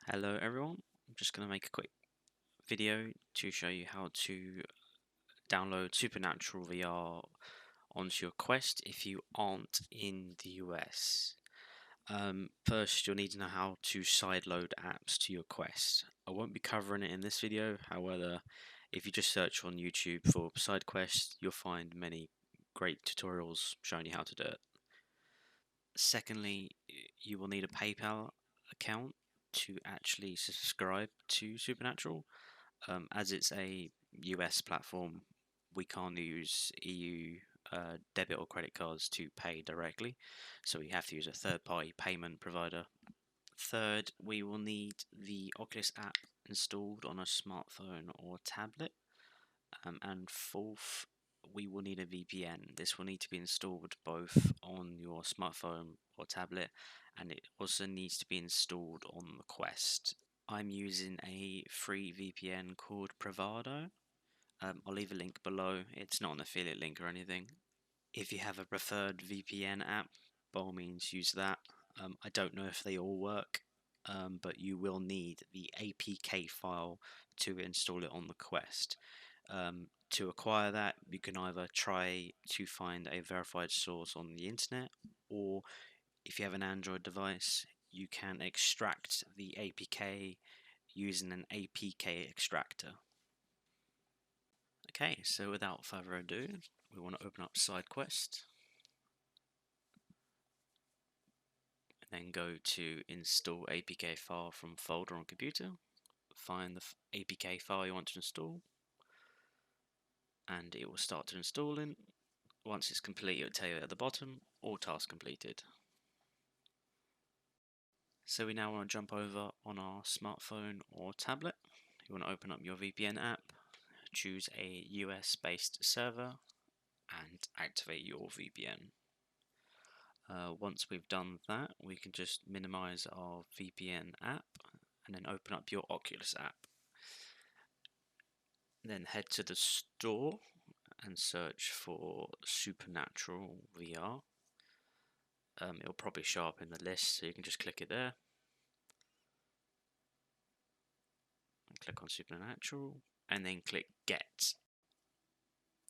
Hello everyone, I'm just going to make a quick video to show you how to download Supernatural VR onto your Quest if you aren't in the US. First, you'll need to know how to sideload apps to your Quest. I won't be covering it in this video, however, if you just search on YouTube for SideQuest, you'll find many great tutorials showing you how to do it. Secondly, you will need a PayPal account to actually subscribe to Supernatural. As it's a US platform, we can't use EU debit or credit cards to pay directly, so we have to use a third-party payment provider. Third, we will need the Oculus app installed on a smartphone or tablet. And fourth, we will need a VPN. This will need to be installed both on your smartphone or tablet, and it also needs to be installed on the Quest. I'm using a free VPN called Privado. I'll leave a link below. It's not an affiliate link or anything. If you have a preferred VPN app, by all means use that. I don't know if they all work, but you will need the APK file to install it on the Quest. To acquire that, you can either try to find a verified source on the internet, or if you have an Android device, you can extract the APK using an APK extractor. Okay, so without further ado, we want to open up SideQuest, and then go to install APK file from folder on computer, find the APK file you want to install, and it will start to install in. Once it's complete, it will tell you at the bottom, all tasks completed. So we now want to jump over on our smartphone or tablet. You want to open up your VPN app, choose a US based server, and activate your VPN. Once we've done that, we can just minimize our VPN app and then open up your Oculus app. Then head to the store and search for Supernatural VR. It'll probably show up in the list, so you can just click it there. And click on Supernatural and then click Get.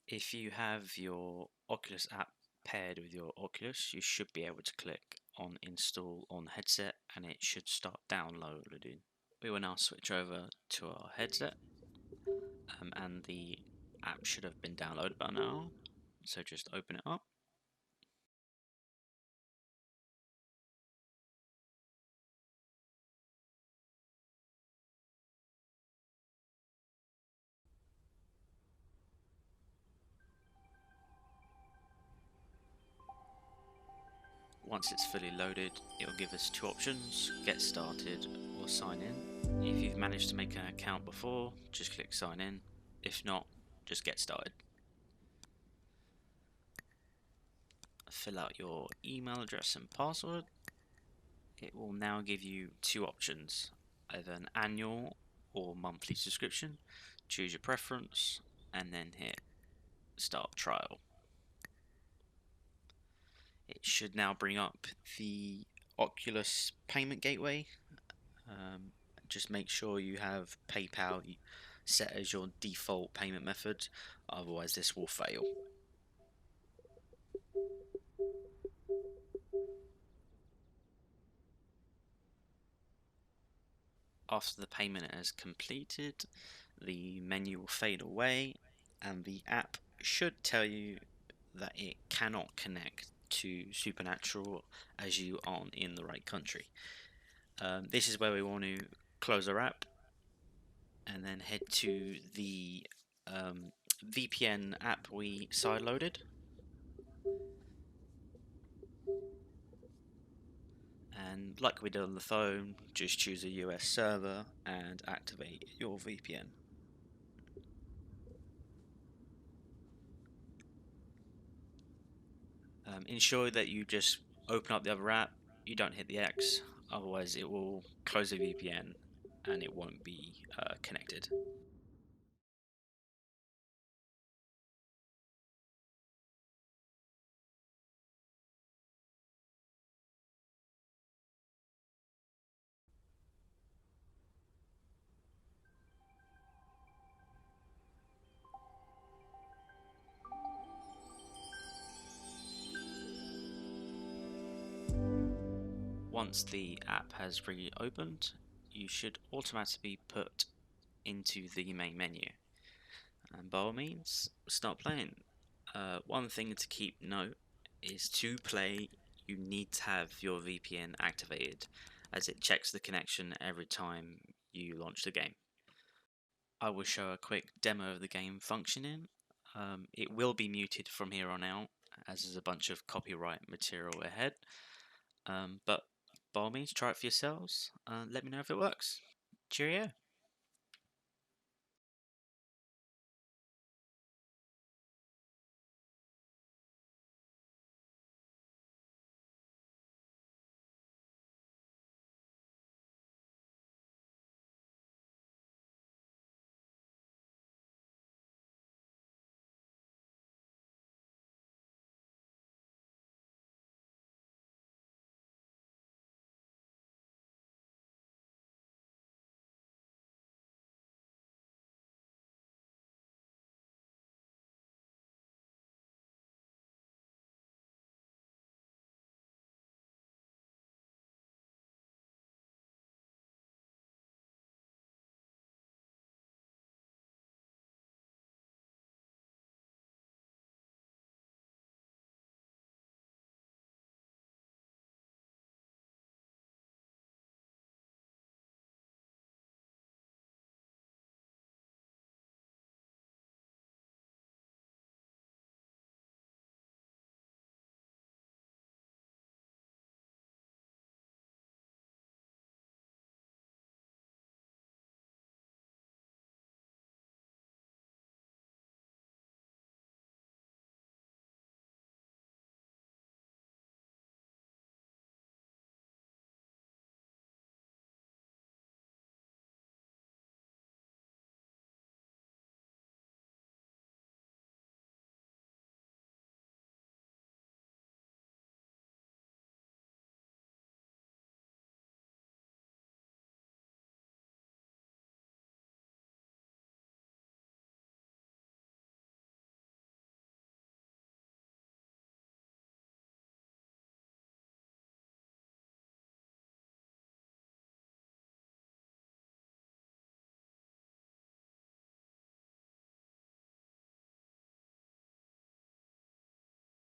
If you have your Oculus app paired with your Oculus, you should be able to click on Install on headset and it should start downloading. We will now switch over to our headset, and the app should have been downloaded by now, so just open it up. Once it's fully loaded, it will give us two options: get started or sign in. If you've managed to make an account before, just click sign in. If not, just get started. Fill out your email address and password. It will now give you two options, either an annual or monthly subscription. Choose your preference and then hit start trial. It should now bring up the Oculus payment gateway. Just make sure you have PayPal set as your default payment method, otherwise this will fail. After the payment is completed, the menu will fade away and the app should tell you that it cannot connect to Supernatural as you aren't in the right country. This is where we want to close our app and then head to the VPN app we sideloaded. And like we did on the phone, just choose a US server and activate your VPN. Ensure that you just open up the other app, you don't hit the X, otherwise it will close the VPN and it won't be connected. once the app has reopened, you should automatically be put into the main menu. And by all means, start playing. One thing to keep note is to play, you need to have your VPN activated, as it checks the connection every time you launch the game. I will show a quick demo of the game functioning. It will be muted from here on out, as there's a bunch of copyright material ahead. But by all means, try it for yourselves. Let me know if it works. Cheerio!